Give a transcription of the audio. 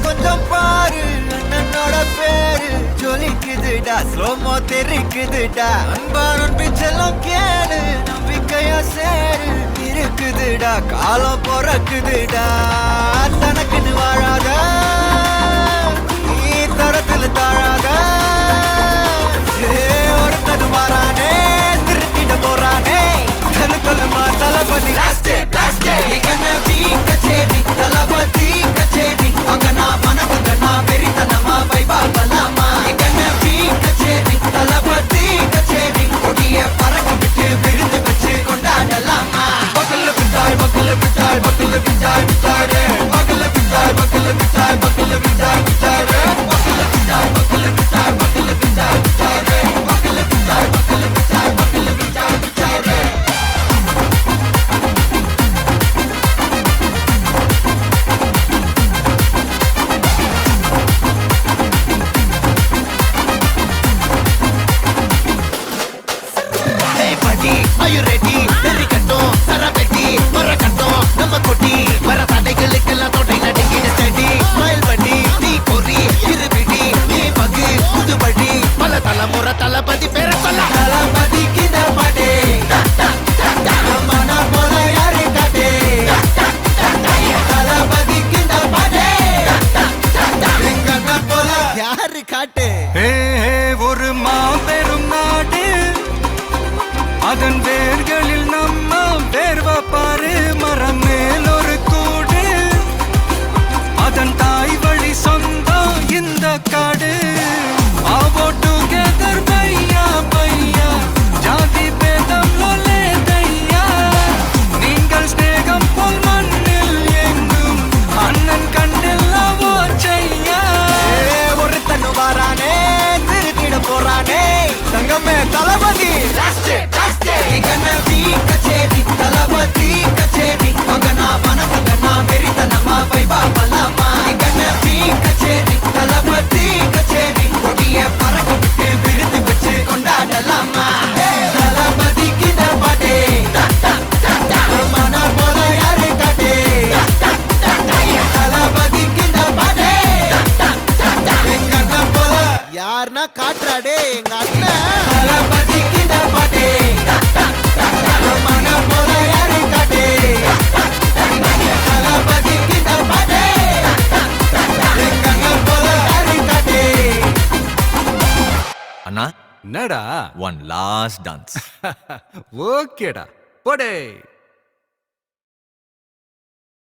கொஞ்சம் பாரு அண்ணனோட பேரு ஜொலிக்குதுடா ஸ்லோமோ தெரிக்குதுடா அன்பானன் பிச்செல்லாம் கேளு நம்பிக்கையா சேரு இருக்குதுடா காலம் பொறக்குதுடா தனக்குன்னு வாழாத நீ தரத்துல தாழாத ஒருத்தது மாறானே திருத்திட போறானே தனக்குள்ளமா தளபதி கச்சேரி தளபதி கச்சேரி அங்கனா மனசுங்கனா வெறித்தனமா வைபா பலாமா கச்சேரி தளபதி கச்சேரி கொடிய பறக்க விட்டு விழுந்து வச்சு கொண்டாடலாமா பக்கல்ல விட்டாய் பக்கல்ல விட்டாய் பக்கல்ல விட்டாய் விட்டாரே பக்கல்ல விட்டாய் பக்கல்ல விட்டாய் பக்கல்ல விட்டாய் விட்டாரே பக்கல்ல விட்டாய் பக்கல்ல விட்டாய் பக்கல்ல விட்டாய் விட்டாரே பக்கல்ல விட்டாய் பக்கல்ல விட்டாய் பக்கல்ல விட்டாய் விட்டாரே Are you ready? Very கட்டும் சரபெட்டி வர கட்டும் நம்ம கொட்டி வர தடைகளுக்கெல்லாம் தொட்டை நடுங்கிட ஸ்டடி ஸ்மைல் பண்ணி தீ பொறி இருபிடி நீ பகு புதுபடி பல தலைமுறை தளபதி பேர சொல்ல தளபதி கிட்ட பாட்டே மன போல யாரு காட்டே தளபதி கிட்ட பாட்டே எங்க போல யாரு காட்டே ஒரு மாபெரும் நாடு அதன் வேர்களில் நம்ம வேர்வ பாரு மரம் மேல் ஒரு கூடு அதன் தாய் வழி சொந்தம் இந்த காடு ஆவோ டுகெதர் பையா பையா ஜாதி பேதம் லோலே தையா நீங்கள் ஸ்நேகம் போல் மண்ணில் எங்கும் அண்ணன் கண்டில்லாவோ செய்யா ஒருத்தன் வாரானே திருத்திட போறானே தங்கமே தளபதி கச்சேரி தளபதி கச்சேரி மகனா மனசங்கனா வெறித்தனமா வைபா பலாமா கச்சேரி தளபதி கச்சேரி கொடிய பறக்க விட்டு விழுந்து வச்சு கொண்டாடலாமா தளபதி கிட்ட பாட்டே மன போல யாரு காட்டே தளபதி கிட்ட பாட்டே எங்க அண்ணன் போல யாருன்னா காட்டுறாடே எங்க அண்ணன் தளபதி கிட்ட பாட்டே மன போல யாரு காட்டே தளபதி கிட்ட பாட்டே எங்க அண்ணன் போல யாரு காட்டே அண்ணா என்னடா ஒன் லாஸ்ட் டான்ஸ் ஓகேடா போடே